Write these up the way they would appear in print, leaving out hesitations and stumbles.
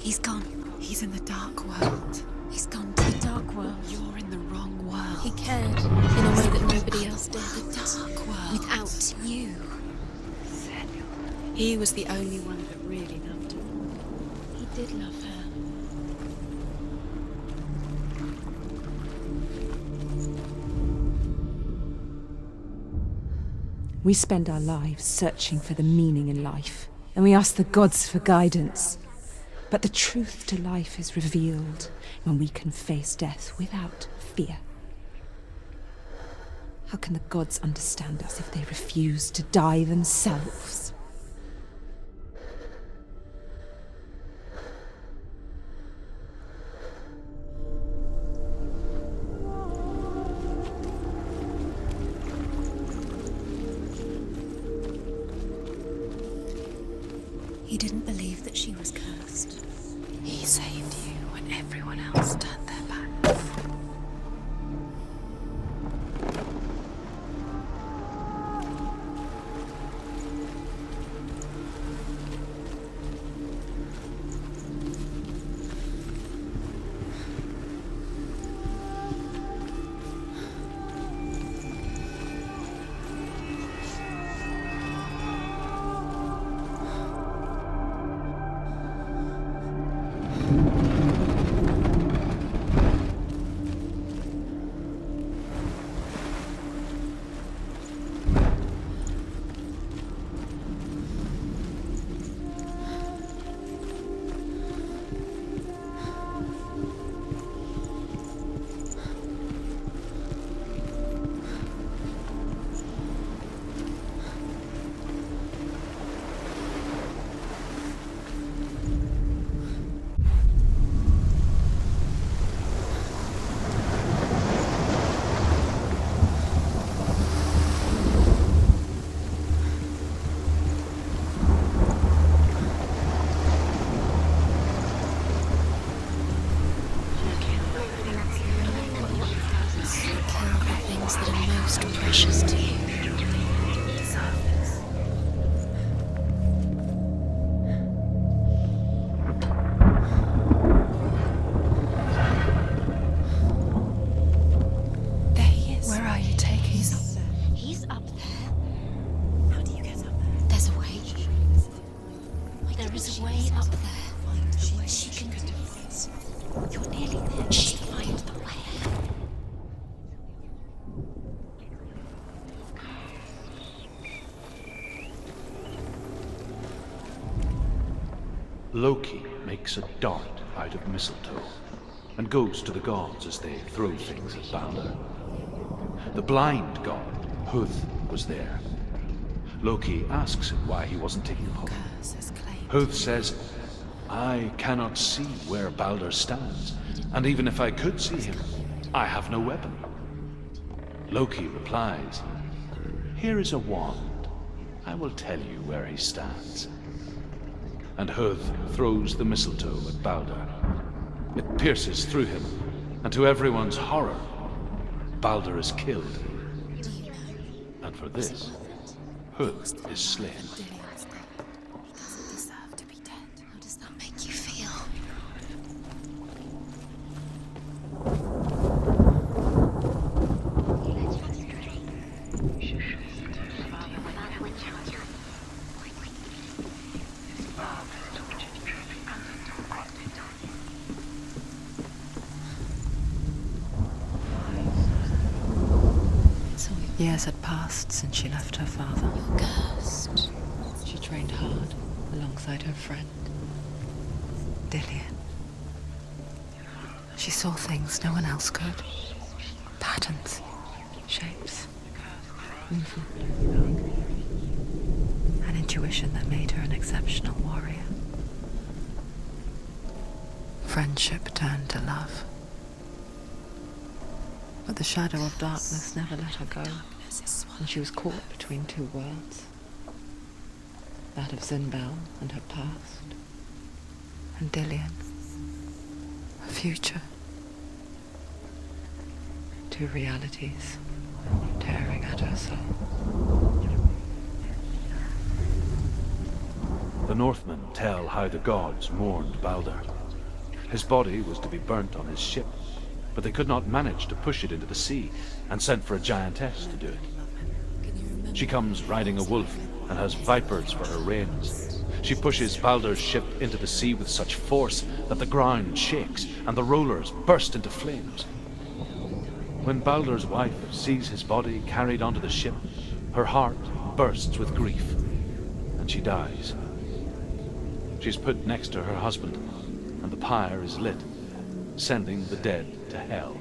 He's gone. He's in the dark world. He's gone to the dark world. You're in the wrong world. He cared in a way that nobody else did. The dark world. Without you. Senua. He was the only one that really loved her. He did love her. We spend our lives searching for the meaning in life, and we ask the gods for guidance. But the truth to life is revealed when we can face death without fear. How can the gods understand us if they refuse to die themselves? He didn't believe that she was cursed. He saved you when everyone else turned their backs. That are most precious to you. There he is. Where are you taking He's us? up there. He's up there. How do you get up there? There's a way. There is a way up there. She can do this. You're nearly there. She find the way. Loki makes a dart out of mistletoe and goes to the gods as they throw things at Balder. The blind god, Huth, was there. Loki asks him why he wasn't taken home. Huth says, I cannot see where Balder stands, and even if I could see him, I have no weapon. Loki replies, here is a wand. I will tell you where he stands. And Huth throws the mistletoe at Balder. It pierces through him, and to everyone's horror, Balder is killed. And for this, Huth is slain. He doesn't deserve to be dead. How does that make you feel? Years had passed since she left her father. You're cursed. She trained hard alongside her friend, Dillian. She saw things no one else could. Patterns, shapes, movement. An intuition that made her an exceptional warrior. Friendship turned to love. But the shadow of darkness never let her go, and she was caught between two worlds. That of Zinbel and her past, and Dillian, her future. Two realities tearing at her soul. The Northmen tell how the gods mourned Balder. His body was to be burnt on his ship, but they could not manage to push it into the sea, and sent for a giantess to do it. She comes riding a wolf and has vipers for her reins. She pushes Balder's ship into the sea with such force that the ground shakes and the rollers burst into flames. When Balder's wife sees his body carried onto the ship, her heart bursts with grief, and she dies. She's put next to her husband, and the pyre is lit, sending the dead to hell.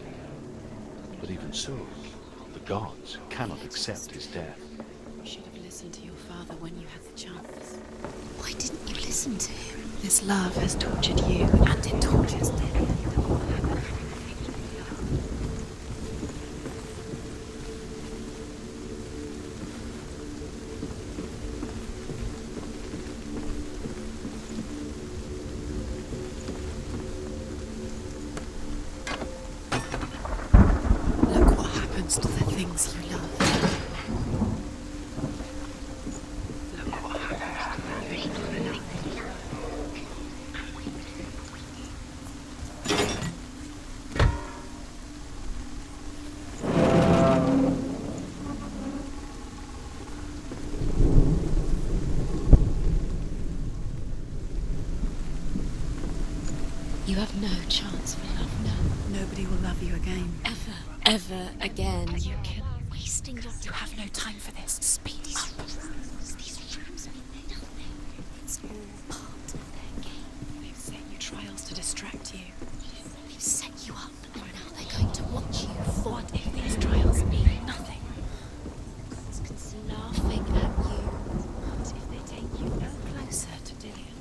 But even so, the gods cannot accept his death. You should have listened to your father when you had the chance. Why didn't you listen to him? This love has tortured you, and it tortures them. Look what happens to the things you love. Look what happens to the things you love. You have no chance for love now. Nobody will love you again. Ever again. Are you kidding? Wasting your time. You have no time for this. Speak up. These rooms mean nothing. It's all part of their game. They've set you trials to distract you. They've set you up, and now they're going to watch you fall. What if these trials mean nothing? It's laughing at you. What if they take you no closer to Dillian?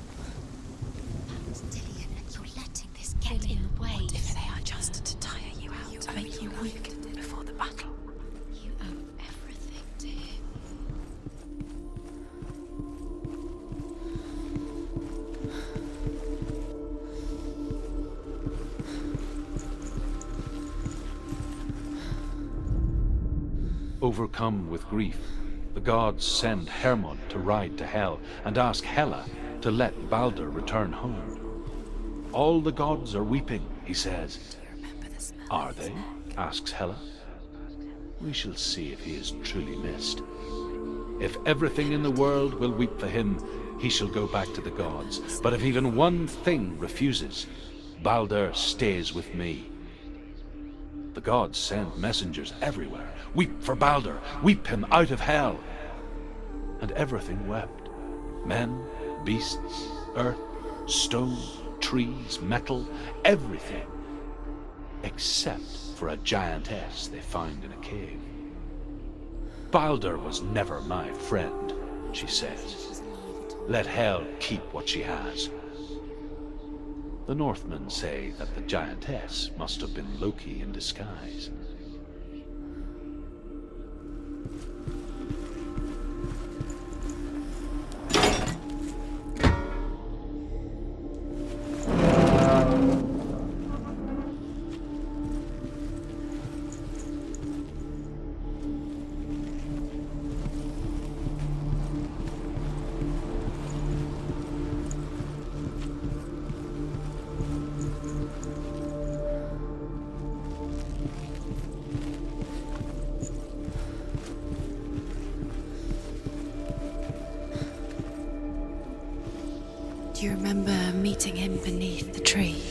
That's Dillian, and you're letting this get in the way. What if they are just to tire you out, to make you weak before the battle? You owe everything to him. Overcome with grief, the gods send Hermod to ride to Hell and ask Hela to let Balder return home. All the gods are weeping, he says. Are they? Asks Hela. We shall see if he is truly missed. If everything in the world will weep for him, he shall go back to the gods. But if even one thing refuses, Balder stays with me. The gods send messengers everywhere. Weep for Balder, weep him out of hell. And everything wept. Men, beasts, earth, stone, trees, metal, everything. Except for a giantess they found in a cave. Balder was never my friend, she says. Let Hel keep what she has. The Northmen say that the giantess must have been Loki in disguise. Do you remember meeting him beneath the tree?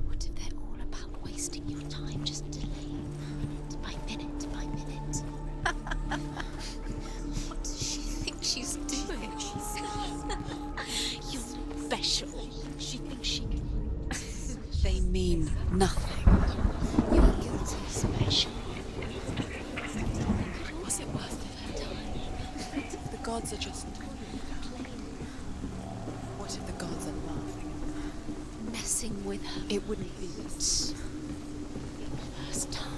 What if they're all about wasting your time, just delaying minute by minute by minute? What does she think she's doing? You're special. She thinks she can. They mean nothing. You're guilty special. Was it worth her time? The gods are just playing. What if the gods are laughing? Messing with her. It wouldn't be this. The first time.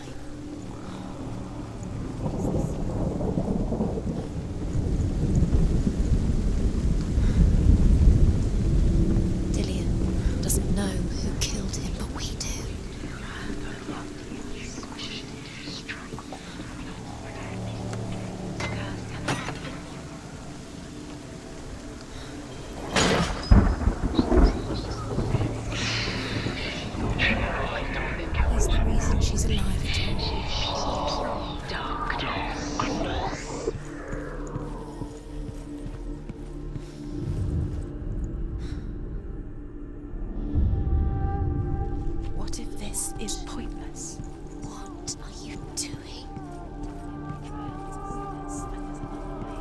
is pointless. What are you doing?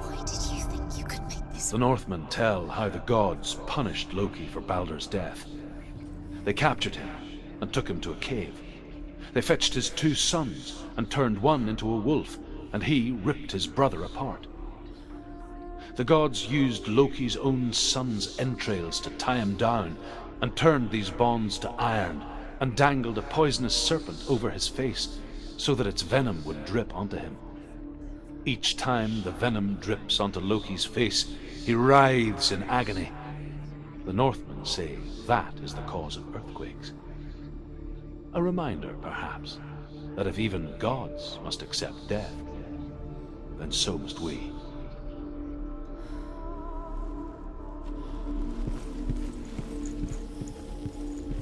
Why did you think you could make this? The Northmen tell how the gods punished Loki for Baldur's death. They captured him and took him to a cave. They fetched his 2 sons and turned one into a wolf, and he ripped his brother apart. The gods used Loki's own son's entrails to tie him down, and turned these bonds to iron, and dangled a poisonous serpent over his face, so that its venom would drip onto him. Each time the venom drips onto Loki's face, he writhes in agony. The Northmen say that is the cause of earthquakes. A reminder, perhaps, that if even gods must accept death, then so must we.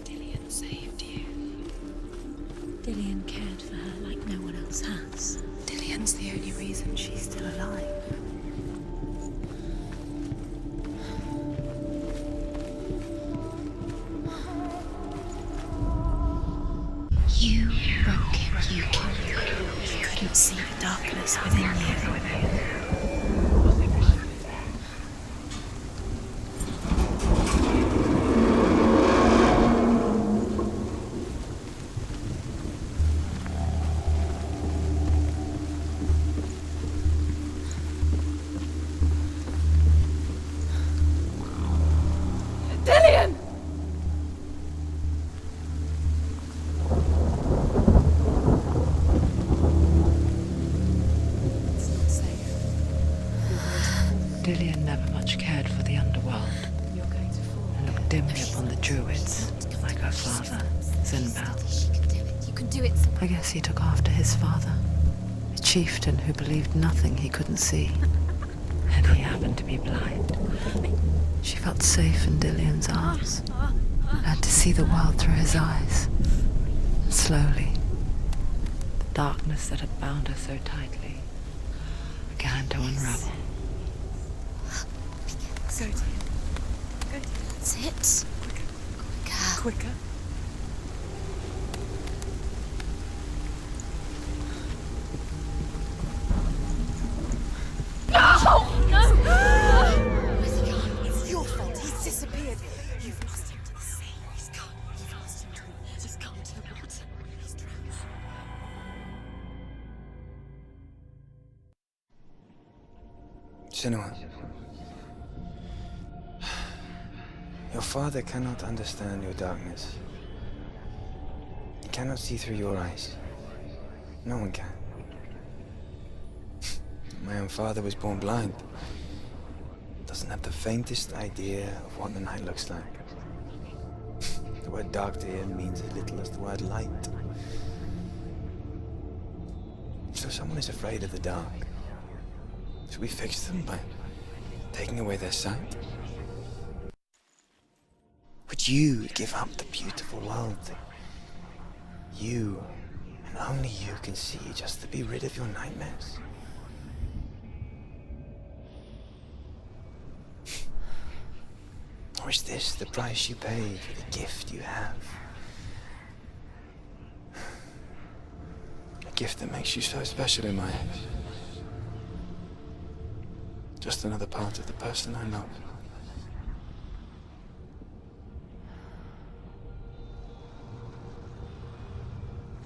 Dillian saved you. Dillian cared for her like no one else has. Dillian's the only reason she's still alive. You broke him. You killed him. You couldn't see the darkness within you. Dillian! Dillian never much cared for the underworld, and looked dimly upon the druids, like her father, Senua. You can do it. I guess he took after his father, a chieftain who believed nothing he couldn't see, and he happened to be blind. She felt safe in Dillian's arms, learned to see the world through his eyes. And slowly, the darkness that had bound her so tightly began to unravel. Go to him. Go to him. That's it. Quicker. Quicker. It's your fault. He's disappeared. You've lost him to the sea. He's gone. You've lost him to He's gone to the water. He's drowned. Senua, your father cannot understand your darkness. He cannot see through your eyes. No one can. My own father was born blind. Doesn't have the faintest idea of what the night looks like. The word dark to him means as little as the word light. So someone is afraid of the dark. Should we fix them by taking away their sight? Would you give up the beautiful world that you and only you can see just to be rid of your nightmares? Or is this the price you pay for the gift you have? A gift that makes you so special in my eyes. Just another part of the person I love.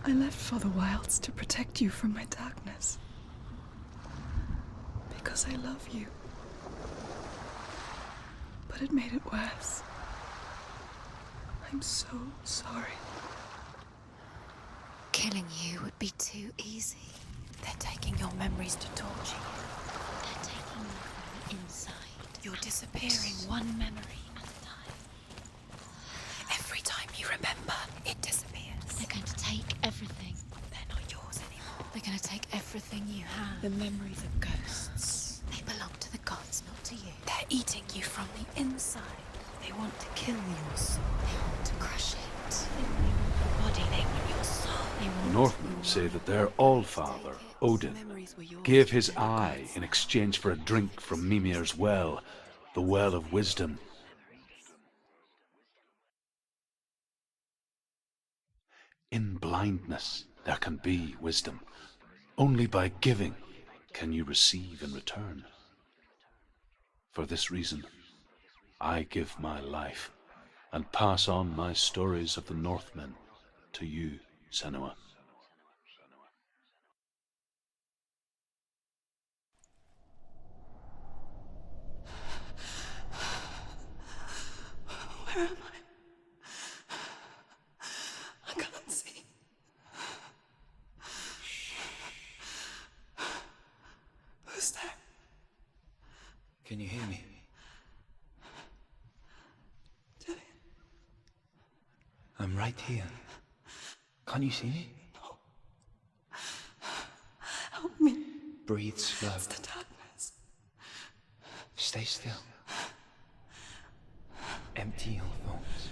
I left for the wilds to protect you from my darkness. Because I love you. But it made it worse. I'm so sorry. Killing you would be too easy. They're taking your memories to torture you. They're taking you from the inside. You're disappearing one memory at a time. Every time you remember, it disappears. They're going to take everything. They're not yours anymore. They're going to take everything you have. The memories are ghosts. They belong to the gods, not to you. They're eating you from the inside. They want to kill your soul. They want to crush it. They want your body. They want your soul. The Northmen say that their Allfather, Odin, gave his eye in exchange for a drink from Mimir's well, the Well of Wisdom. In blindness there can be wisdom. Only by giving can you receive in return. For this reason, I give my life and pass on my stories of the Northmen to you, Senua. Where am I? I can't see. Who's there? Can you hear me? Dillian. I'm right here. Can't you see me? No. Help me. Breathe slow. It's the darkness. Stay still. Empty your thoughts.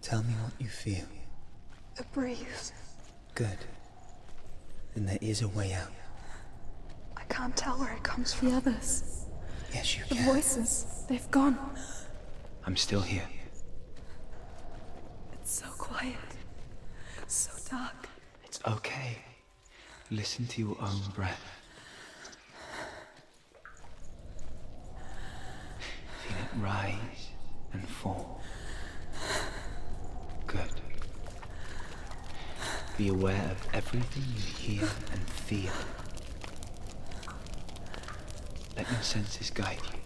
Tell me what you feel. The breeze. Good. Then there is a way out. I can't tell where it comes from. The others. Yes, you The can. voices. They've gone. I'm still here. It's so quiet. So dark. It's okay. Listen to your own breath. Feel it rise and fall. Good. Be aware of everything you hear and feel. Let your senses guide you.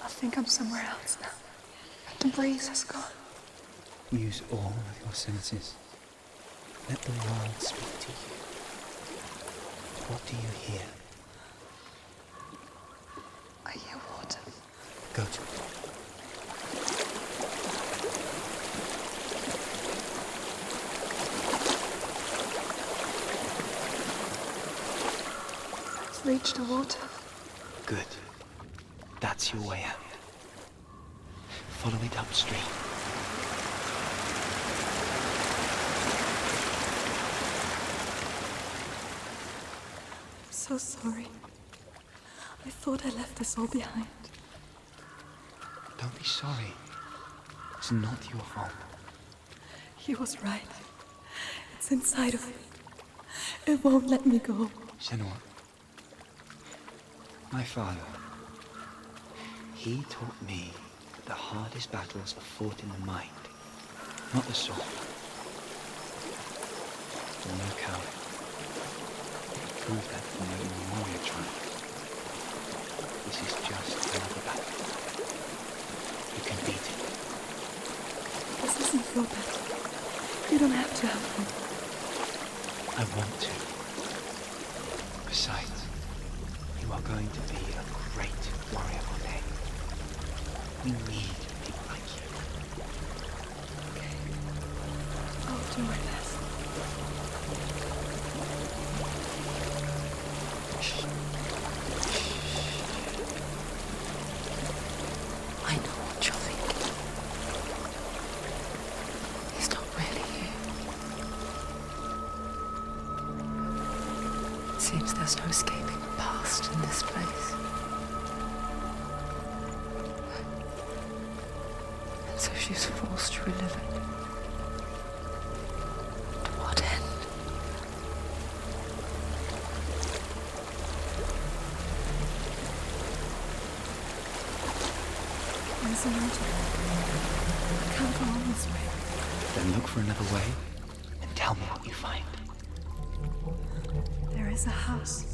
I think I'm somewhere else now. The breeze has gone. Use all of your senses. Let the world speak to you. What do you hear? I hear water. Go to it. I've reached the water. Good. That's your way out. Follow it upstream. I'm so sorry. I thought I left this all behind. Don't be sorry. It's not your fault. He was right. It's inside of me. It won't let me go. Senua. My father. He taught me that the hardest battles are fought in the mind, not the sword. You're no coward. Prove that from your warrior triumph. This is just another battle. You can beat it. This isn't your battle. You don't have to help me. I want to. Besides, you are going to be a great warrior one day. We need people like you. Okay. I'll do my best. I know what you're thinking. He's not really here. It seems there's no escaping the past in this place. And so she's forced to relive it. To what end? There's an I can't go on this way. Then look for another way and tell me what you find. There is a house.